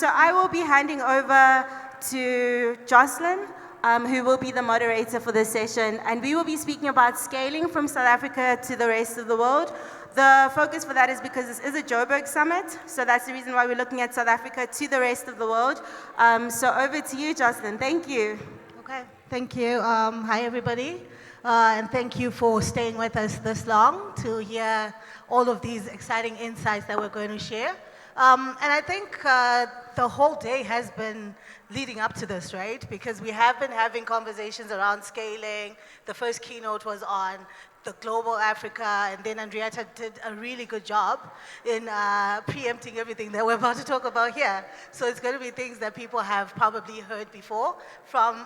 So I will be handing over to Jocelyn, who will be the moderator for this session, and we will be speaking about scaling from South Africa to the rest of the world. The focus for that is because this is a Joburg summit, so that's the reason why we're looking at South Africa to the rest of the world. So over to you, Jocelyn. Thank you. Okay, thank you. Hi, everybody. And thank you for staying with us this long to hear all of these exciting insights that we're going to share. And I think the whole day has been leading up to this, right? Because we have been having conversations around scaling. The first keynote was on the global Africa, and then Andrietta did a really good job in preempting everything that we're about to talk about here. So it's going to be things that people have probably heard before from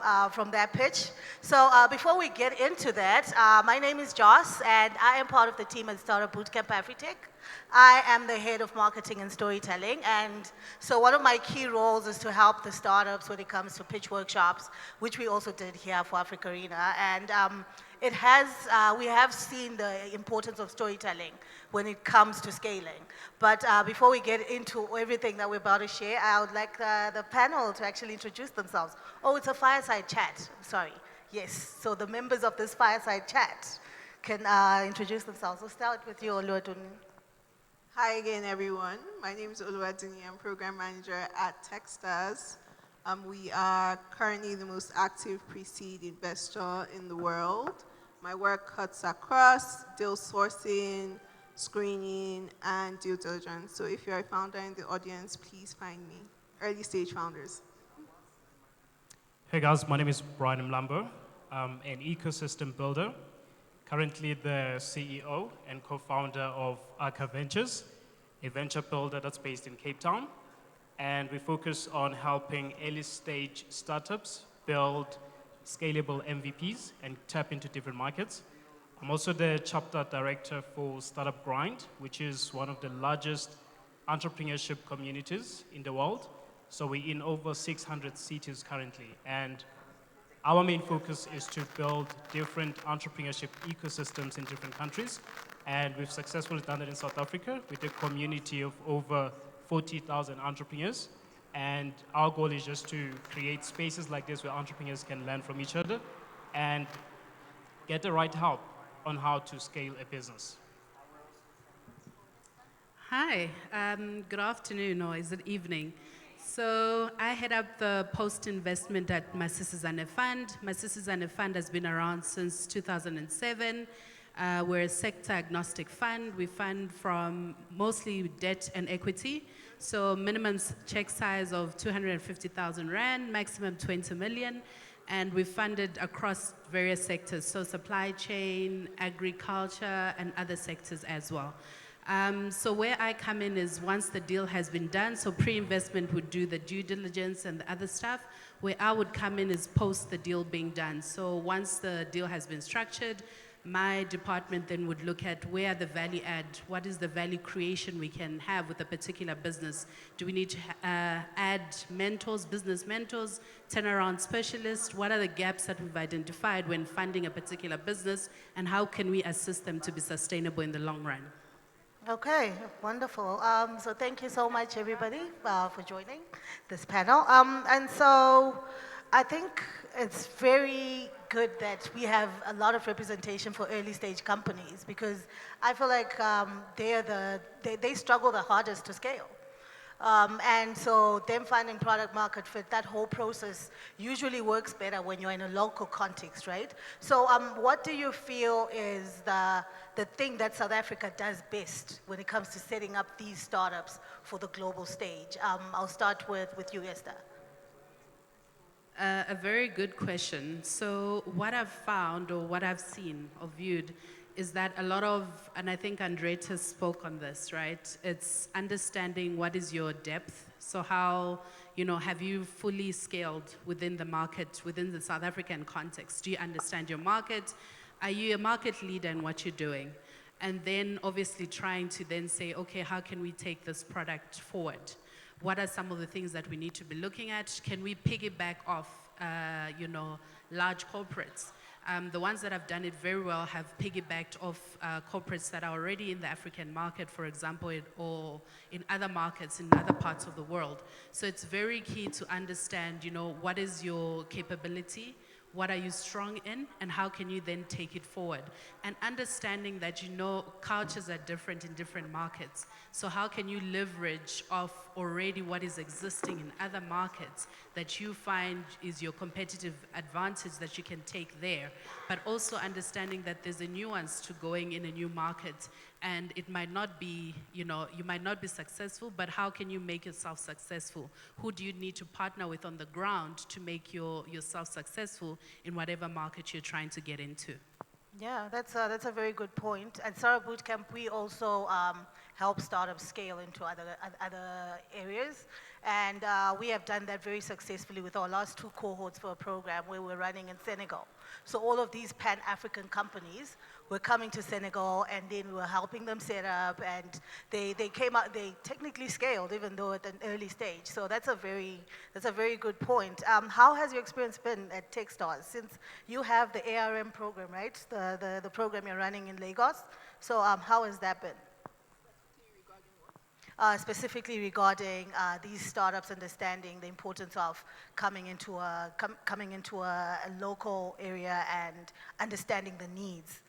that pitch. So before we get into that, my name is Joss, and I am part of the team at Startup Bootcamp Afritech. I am the head of marketing and storytelling, and so one of my key roles is to help the startups when it comes to pitch workshops, which we also did here for Africa Arena. And we have seen the importance of storytelling when it comes to scaling. But before we get into everything that we're about to share, I would like the panel to actually introduce themselves. Oh, it's a fireside chat, sorry. Yes, so the members of this fireside chat can introduce themselves. We'll start with you, Oluwaduni. Hi again, everyone. My name is Oluwaduni. I'm program manager at Techstars. We are currently the most active pre-seed investor in the world. My work cuts across deal sourcing, screening, and due diligence. So if you're a founder in the audience, please find me. Early stage founders. Hey guys, my name is Brian Mlambo. I'm an ecosystem builder, currently the CEO and co-founder of Arca Ventures, a venture builder that's based in Cape Town. And we focus on helping early stage startups build scalable MVPs and tap into different markets. I'm also the chapter director for Startup Grind, which is one of the largest entrepreneurship communities in the world. So we're in over 600 cities currently. And our main focus is to build different entrepreneurship ecosystems in different countries. And we've successfully done it in South Africa with a community of over 40,000 entrepreneurs. And our goal is just to create spaces like this where entrepreneurs can learn from each other and get the right help on how to scale a business. Hi, good afternoon, or is it evening? So I head up the post-investment at Masisizane Fund. Masisizane Fund has been around since 2007. We're a sector-agnostic fund. We fund from mostly debt and equity. So minimum check size of 250,000 Rand, maximum 20 million. And we funded across various sectors, so supply chain, agriculture, and other sectors as well. So where I come in is once the deal has been done, so pre-investment would do the due diligence and the other stuff. Where I would come in is post the deal being done. So once the deal has been structured, my department then would look at where the value add, what is the value creation we can have with a particular business. Do we need to add mentors, business mentors, turnaround specialists? What are the gaps that we've identified when funding a particular business, and how can we assist them to be sustainable in the long run? Okay, wonderful. So thank you so much, everybody, for joining this panel. And so I think it's very good that we have a lot of representation for early stage companies, because I feel like they struggle the hardest to scale. And so them finding product market fit, that whole process usually works better when you're in a local context, right? So what do you feel is the thing that South Africa does best when it comes to setting up these startups for the global stage? I'll start with you, Esther. A very good question. So what I've found, or what I've seen or viewed, is that a lot of, and I think Andrietta spoke on this, right? It's understanding what is your depth. So how, have you fully scaled within the market, within the South African context? Do you understand your market? Are you a market leader in what you're doing? And then obviously trying to then say, okay, how can we take this product forward? What are some of the things that we need to be looking at? Can we piggyback off, large corporates? The ones that have done it very well have piggybacked off corporates that are already in the African market, for example, or in other markets in other parts of the world. So it's very key to understand, what is your capability, what are you strong in, and how can you then take it forward? And understanding that, cultures are different in different markets. So how can you leverage off already what is existing in other markets that you find is your competitive advantage that you can take there? But also understanding that there's a nuance to going in a new market, and it might not be, you might not be successful, but how can you make yourself successful? Who do you need to partner with on the ground to make yourself successful in whatever market you're trying to get into? Yeah, that's a very good point. At Startup Bootcamp, we also help startups scale into other areas. And we have done that very successfully with our last 2 cohorts for a program where we're running in Senegal. So all of these Pan-African companies were coming to Senegal, and then we were helping them set up, and they came out, they technically scaled, even though at an early stage. So that's a very good point. How has your experience been at Techstars, since you have the ARM program, right? The program you're running in Lagos. So how has that been? Specifically regarding these startups understanding the importance of coming into a local area and understanding the needs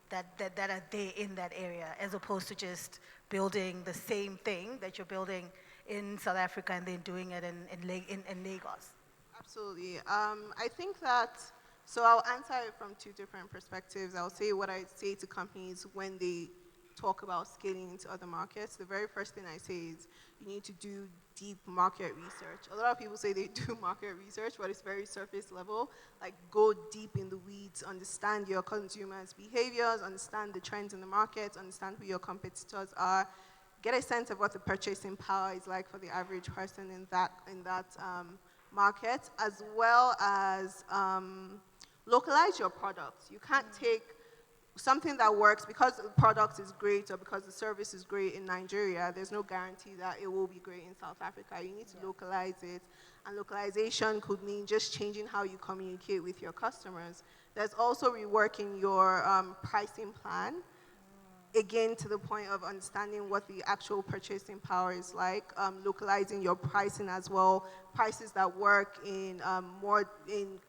that are there in that area, as opposed to just building the same thing that you're building in South Africa and then doing it in Lagos. Absolutely. I think that, so I'll answer it from 2 different perspectives. I'll say what I say to companies when they talk about scaling into other markets. The very first thing I say is you need to do deep market research. A lot of people say they do market research, but it's very surface level. Like, go deep in the weeds, understand your consumers' behaviors, understand the trends in the market, understand who your competitors are, get a sense of what the purchasing power is like for the average person in that market, as well as localize your products. You can't take something that works because the product is great or because the service is great in Nigeria. There's no guarantee that it will be great in South Africa. You need to localize it, and localization could mean just changing how you communicate with your customers. There's also reworking your pricing plan, again, to the point of understanding what the actual purchasing power is like, localizing your pricing as well, prices that work in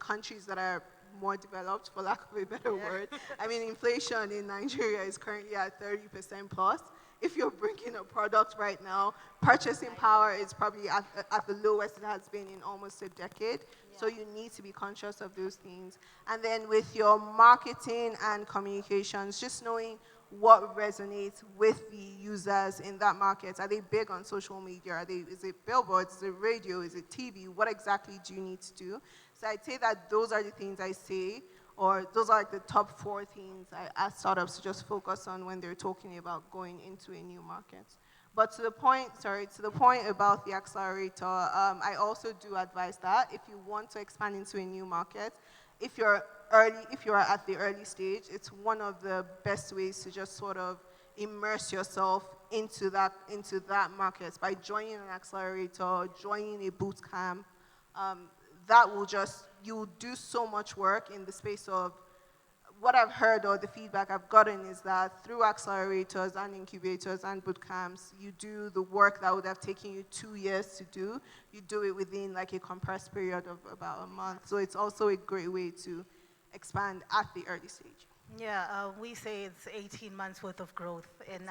countries that are more developed, for lack of a better word. I mean, inflation in Nigeria is currently at 30% plus. If you're bringing a product right now, purchasing power is probably at the lowest it has been in almost a decade. So you need to be conscious of those things. And then with your marketing and communications, just knowing what resonates with the users in that market. Are they big on social media? Is it billboards? Is it radio? Is it TV? What exactly do you need to do? So I'd say that those are the things I say, or those are like the top 4 things I ask startups to just focus on when they're talking about going into a new market. But to the point about the accelerator, I also do advise that if you want to expand into a new market, if you are at the early stage, it's one of the best ways to just sort of immerse yourself into that market by joining an accelerator, joining a boot camp. That will you'll do so much work in the space of, what I've heard or the feedback I've gotten is that through accelerators and incubators and boot camps, you do the work that would have taken you 2 years to do, you do it within like a compressed period of about a month. So it's also a great way to expand at the early stage. Yeah, we say it's 18 months worth of growth in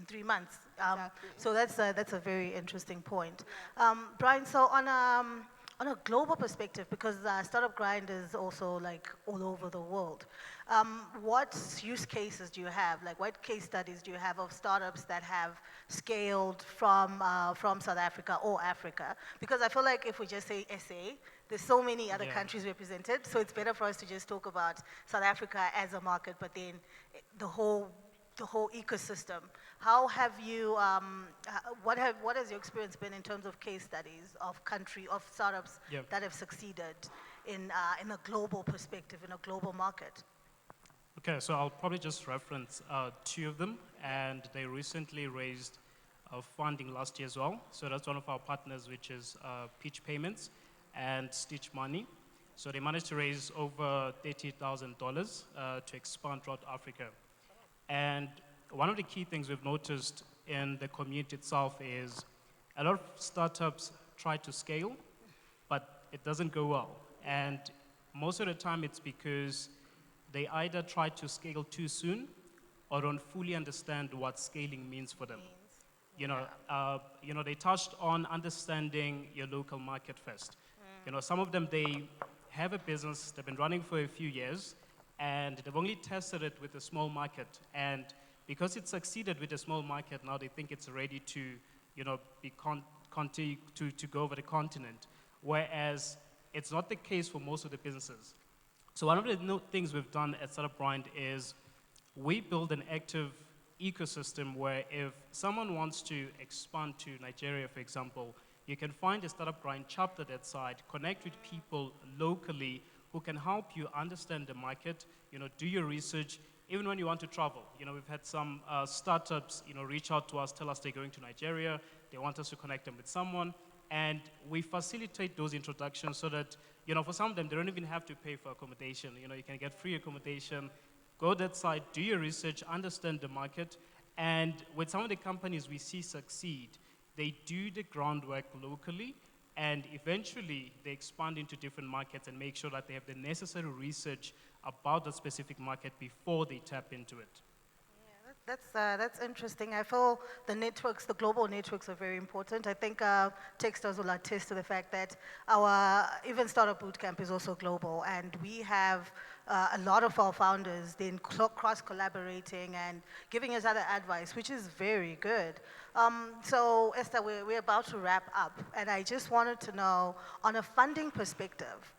3 months. Exactly. So that's a very interesting point. Brian, so on a global perspective, because Startup Grind is also like all over the world, what use cases do you have? Like, what case studies do you have of startups that have scaled from South Africa or Africa? Because I feel like if we just say SA, there's so many other countries represented, so it's better for us to just talk about South Africa as a market, but then the whole ecosystem. How have you, what has your experience been in terms of case studies of startups that have succeeded in a global perspective, in a global market? Okay, so I'll probably just reference 2 of them, and they recently raised funding last year as well. So that's one of our partners, which is Peach Payments and Stitch Money. So they managed to raise over $30,000 to expand throughout Africa. And one of the key things we've noticed in the community itself is a lot of startups try to scale, but it doesn't go well. And most of the time it's because they either try to scale too soon or don't fully understand what scaling means for them. They touched on understanding your local market first. Some of them, they have a business, they've been running for a few years, and they've only tested it with a small market. And because it succeeded with a small market, now they think it's ready to, to go over the continent. Whereas it's not the case for most of the businesses. So one of the things we've done at Startup Grind is we build an active ecosystem where if someone wants to expand to Nigeria, for example, you can find a Startup Grind chapter that side, connect with people locally who can help you understand the market, do your research, even when you want to travel. We've had some startups, reach out to us, tell us they're going to Nigeria, they want us to connect them with someone, and we facilitate those introductions so that, for some of them, they don't even have to pay for accommodation. You can get free accommodation, go that side, do your research, understand the market, and with some of the companies we see succeed, they do the groundwork locally, and eventually they expand into different markets and make sure that they have the necessary research about the specific market before they tap into it. That's interesting. I feel the global networks are very important. I think Techstars will attest to the fact that our even Startup Bootcamp is also global, and we have a lot of our founders then cross-collaborating and giving us other advice, which is very good. So Esther, we're about to wrap up, and I just wanted to know, on a funding perspective,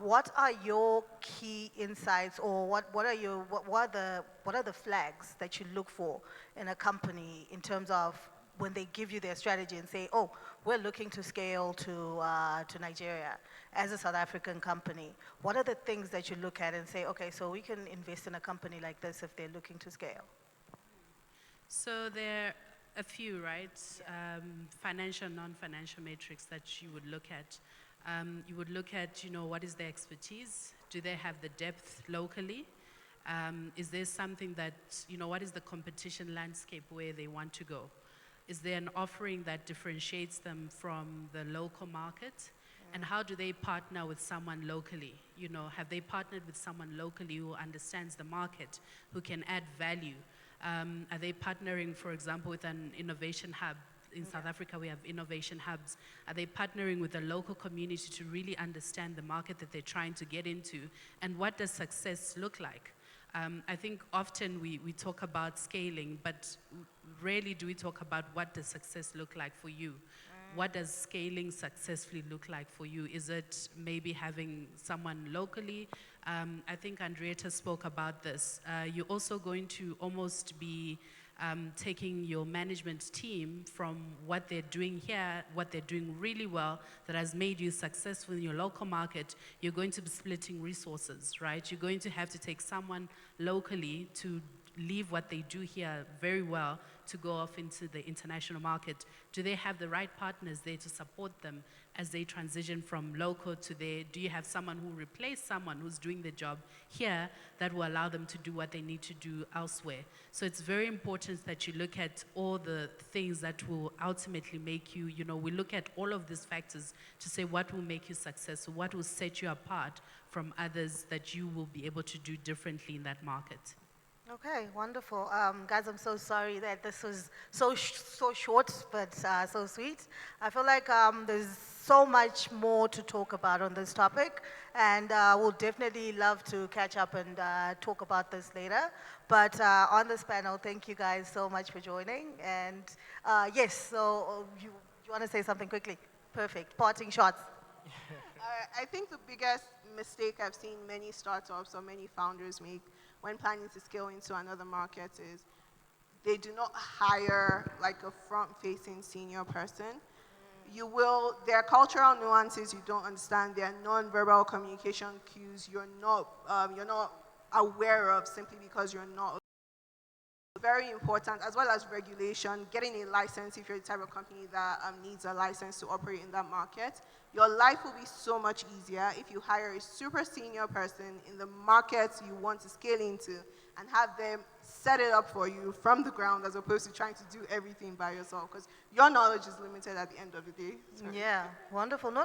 what are your key insights, or what are the flags that you look for in a company in terms of when they give you their strategy and say, oh, we're looking to scale to Nigeria as a South African company? What are the things that you look at and say, okay, so we can invest in a company like this if they're looking to scale? So there are a few, right? Financial, non-financial metrics that you would look at. You would look at, what is their expertise? Do they have the depth locally? Is there something that, what is the competition landscape where they want to go? Is there an offering that differentiates them from the local market? And how do they partner with someone locally? Have they partnered with someone locally who understands the market, who can add value? Are they partnering, for example, with an innovation hub? In South Africa, we have innovation hubs. Are they partnering with the local community to really understand the market that they're trying to get into? And what does success look like? I think often we talk about scaling, but rarely do we talk about what does success look like for you. What does scaling successfully look like for you? Is it maybe having someone locally? I think Andrietta spoke about this. You're also going to almost be taking your management team from what they're doing here, what they're doing really well, that has made you successful in your local market. You're going to be splitting resources, right? You're going to have to take someone locally to leave what they do here very well to go off into the international market. Do they have the right partners there to support them as they transition from local to there? Do you have someone who replaces someone who's doing the job here that will allow them to do what they need to do elsewhere? So it's very important that you look at all the things that will ultimately make you, we look at all of these factors to say what will make you successful, what will set you apart from others that you will be able to do differently in that market. Okay, wonderful. Guys, I'm so sorry that this was so short, but so sweet. I feel like there's so much more to talk about on this topic, and we'll definitely love to catch up and talk about this later. But on this panel, thank you guys so much for joining. And yes, so you want to say something quickly? Perfect. Parting shots. I think the biggest mistake I've seen many startups or many founders make when planning to scale into another market is they do not hire like a front-facing senior person. There are cultural nuances you don't understand. There are non-verbal communication cues you're not aware of simply because you're not very important, as well as regulation, getting a license if you're the type of company that needs a license to operate in that market. Your life will be so much easier if you hire a super senior person in the markets you want to scale into and have them set it up for you from the ground as opposed to trying to do everything by yourself, because your knowledge is limited at the end of the day. Sorry. Yeah, wonderful. No,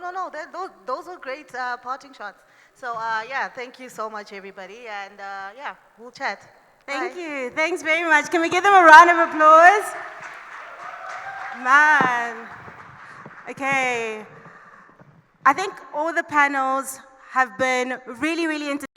those are great parting shots. So, yeah, thank you so much, everybody. And, yeah, we'll chat. Thank Bye. you. Thanks very much. Can we give them a round of applause? Man. Okay. I think all the panels have been really, really interesting.